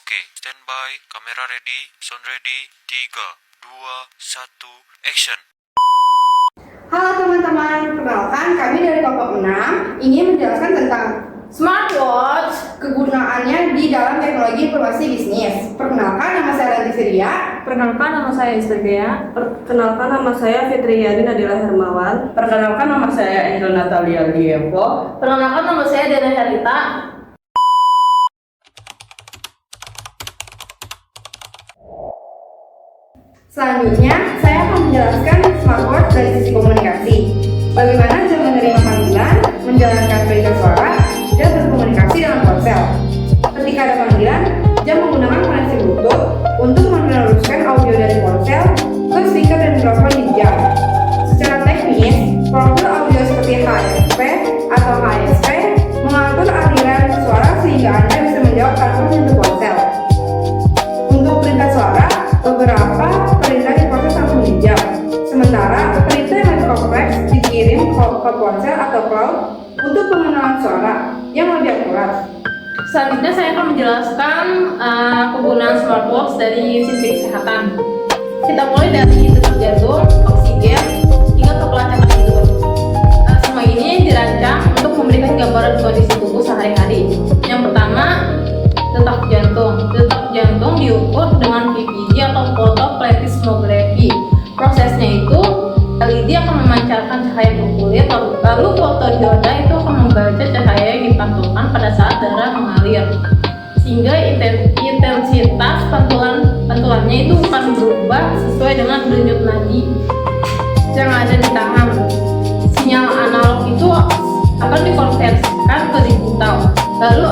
Oke, standby, kamera ready, sound ready, 3, 2, 1, action. Halo teman-teman, perkenalkan kami dari kelompok 6 ingin menjelaskan tentang smartwatch, kegunaannya di dalam teknologi informasi bisnis. Perkenalkan, nama saya Ranti Firia. Perkenalkan, nama saya Istegea. Perkenalkan, nama saya Fitri Yadin Adila Hermawan. Perkenalkan, nama saya Angel Natalia Dievo. Perkenalkan, nama saya Dena Herita. Selanjutnya, saya akan menjelaskan smartwatch dari sisi komunikasi. Bagaimana jam menerima panggilan, menjalankan perintah suara, dan berkomunikasi dengan ponsel. Ketika ada panggilan, jam menggunakan koneksi Bluetooth untuk meneruskan audio dari ponsel ke speaker dan mikrofon di jam. Secara teknis, profil audio seperti HFP atau HSP mengatur aliran suara sehingga Anda bisa menjawab tanpa menyentuh ponsel. Untuk perintah suara, beberapa perintah diproses langsung di jam. Sementara perintah yang lebih kompleks dikirim ke ponsel atau cloud untuk pengenalan suara yang lebih akurat. Selanjutnya saya akan menjelaskan kegunaan smartwatch dari sisi kesehatan. Kita mulai dari detak jantung, oksigen, hingga ke pelacakan tidur. Semua ini dirancang untuk memberikan gambaran kondisi tubuh sehari-hari. Yang pertama, detak jantung. Detak jantung diukur dengan VPG atau photopletismography. Prosesnya itu LED akan memancarkan cahaya berkulit, lalu fotodioda itu akan membaca cahaya yang dipantulkan pada saat darah mengalir, sehingga intensitas pantulannya itu akan berubah sesuai dengan denyut nadi yang ada di tangan. Sinyal analog itu akan dikonversikan ke digital, lalu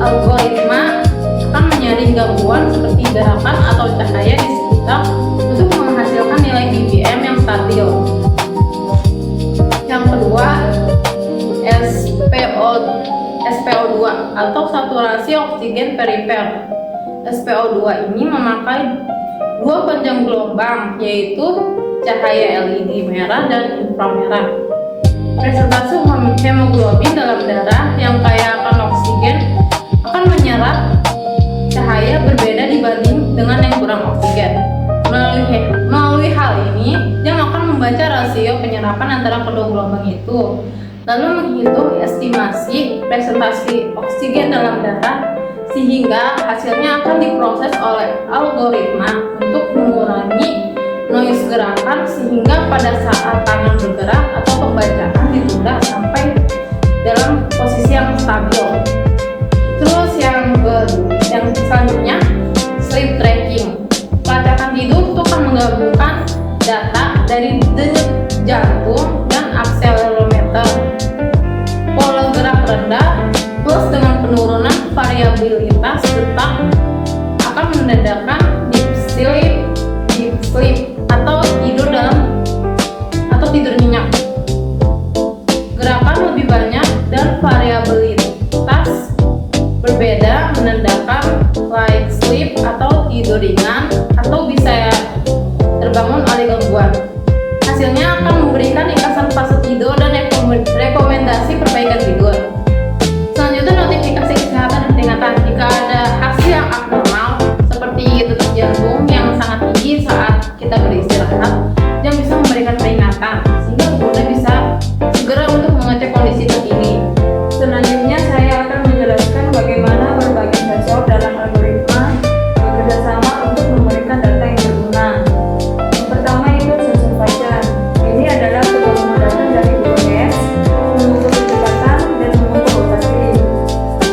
algoritma akan menyaring gangguan seperti gerakan atau cahaya di sekitar untuk menghasilkan nilai BPM yang stabil. Yang kedua, SPO2 atau saturasi oksigen perifer. SPO2 ini memakai dua panjang gelombang, yaitu cahaya LED merah dan inframerah. Presentase hemoglobin dalam darah yang kaya akan oksigen akan menyerap cahaya berbeda dibanding dengan yang kurang oksigen. Melalui hal ini, jam akan membaca rasio penyerapan antara kedua gelombang itu, lalu menghitung estimasi presentasi oksigen dalam darah, sehingga hasilnya akan diproses oleh algoritma untuk mengurangi noise gerakan, sehingga pada saat tangan bergerak atau pembacaan ditunda sampai dalam posisi yang stabil. Terus yang selanjutnya, sleep tracking. Pelacakan tidur itu akan menggabungkan data dari denyut jantung dan akselerometer. Pola gerak rendah plus dengan penurunan variabilitas detak akan menandakan deep sleep atau tidur nyenyak. Gerakan lebih banyak dan variabilitas berbeda menandakan light sleep atau tidur ringan atau bisa terbangun oleh gangguan. Hasilnya akan memberikan ringkasan fase tidur dan rekomendasi perbaikan tidur. Selanjutnya, notifikasi kesehatan dan peringatan. Jika ada hasil yang abnormal seperti detak jantung yang sangat tinggi saat kita beristirahat, jam bisa memberikan peringatan sehingga pengguna bisa segera untuk mengecek kondisi terkini. Selanjutnya saya akan menjelaskan bagaimana berbagai sensor dalam algoritma bekerjasama untuk memberikan data yang berguna. Yang pertama itu sensor fashion. Ini adalah penggabungan data dari GPS, mengukur kecepatan dan mengukur rotasi.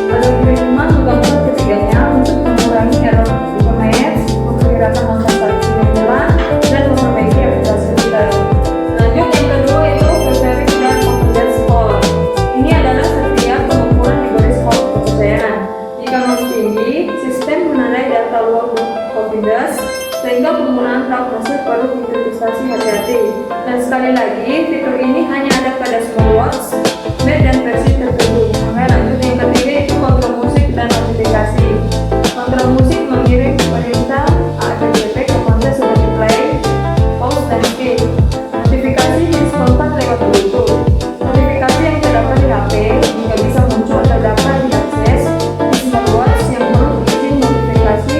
Algoritma menggabungkan ketiganya untuk mengurangi error GPS, memperkirakan langkah saksi jalan, dan memperbaiki aplikasi kita. Lanjut, yang kedua itu Verseric dan Confidence Score. Ini adalah setiap pengukuran di garis skor kepercayaan. Jika masih tinggi, sistem menandai data low confidence sehingga penggunaan prognosis perlu investasi hati-hati. Dan sekali lagi, fitur ini hanya ada pada smartwatch, made dan versi tertentu. Oke, lanjut yang ketiga itu kontrol musik dan notifikasi. Kontrol musik mengirim perintah AKGP ke ponsel seperti play, pause, dan skip. Notifikasi jenis kontak lewat Bluetooth. Notifikasi yang terdapat di HP jika bisa muncul atau dapat diakses di smartwatch yang perlu izin notifikasi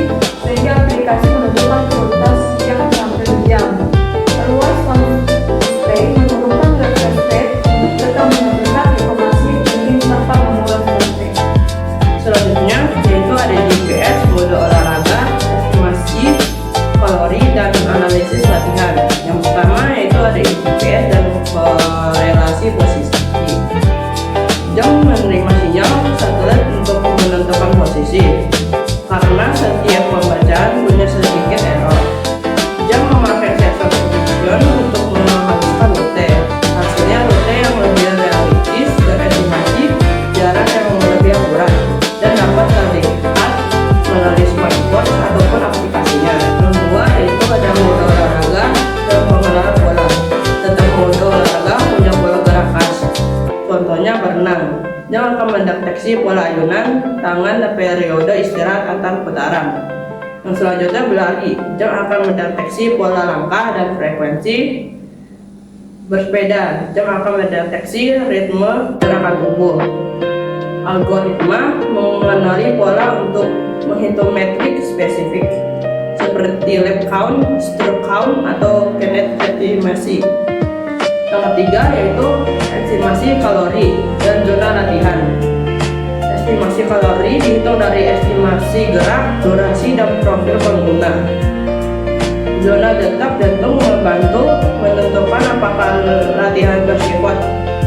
smartwatch ataupun aplikasinya. Yang kedua yaitu ada mode olahraga dan pengenalan bola. Tentang mode olahraga punya pola gerak khas. Contohnya berenang. Jam akan mendeteksi pola ayunan tangan dan periode istirahat antar putaran. Yang selanjutnya berlari. Jam akan mendeteksi pola langkah dan frekuensi. Bersepeda. Jam akan mendeteksi ritme gerakan tubuh. Algoritma mengenali pola untuk menghitung metrik spesifik seperti lap count, stroke count, atau kinetic estimasi. Yang ketiga yaitu estimasi kalori dan zona latihan. Estimasi kalori dihitung dari estimasi gerak, durasi, dan profil pengguna. Zona detak jantung membantu menentukan apakah latihan bersifat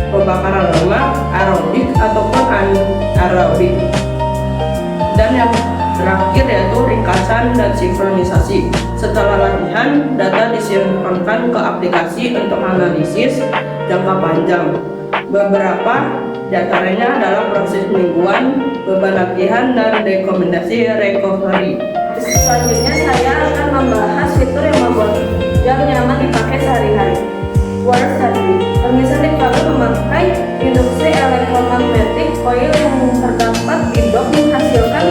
pembakaran lemak, aerobik, ataupun anaerobik. Dan yang terakhir yaitu ringkasan dan sinkronisasi. Setelah latihan, data disinkronkan ke aplikasi untuk analisis jangka panjang. Beberapa diantaranya adalah proses mingguan, beban latihan, dan rekomendasi recovery. Selanjutnya saya akan membahas fitur yang membuat jam nyaman dipakai sehari-hari. Water Study. Pemirsa diketahui memakai induksi elektromagnetik koil yang terdapat di dok menghasilkan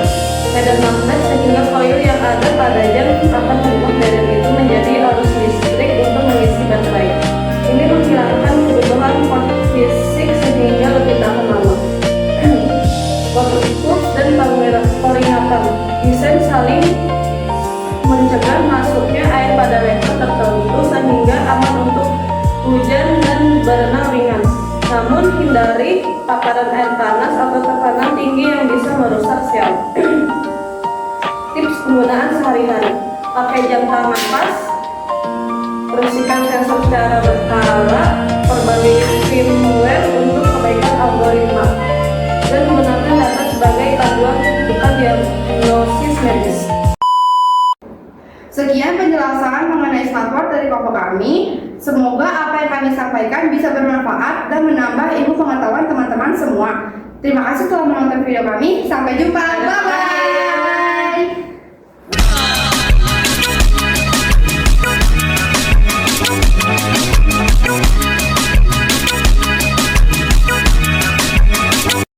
medan magnet sehingga koil yang ada pada jam akan membuat medan itu menjadi arus listrik untuk mengisi baterai. Ini menghilangkan kebutuhan port fisik sehingga lebih tahan lama. Waterproof dan peringatan. Desain saling mencegah masuknya air pada level tertentu sehingga aman untuk hujan dan berenang ringan. Namun hindari paparan air panas atau tekanan tinggi yang bisa merusak sel. Tips penggunaan sehari-hari: pakai jam tangan pas, bersihkan sensor secara berkala, perbarui firmware untuk kebaikan algoritma, dan menggunakan data sebagai panduan bukan diagnosis medis. Sekian penjelasan mengenai smartwatch dari kelompok kami. Semoga apa yang kami sampaikan bisa bermanfaat dan menambah ilmu pengetahuan teman-teman semua. Terima kasih telah menonton video kami. Sampai jumpa. Bye.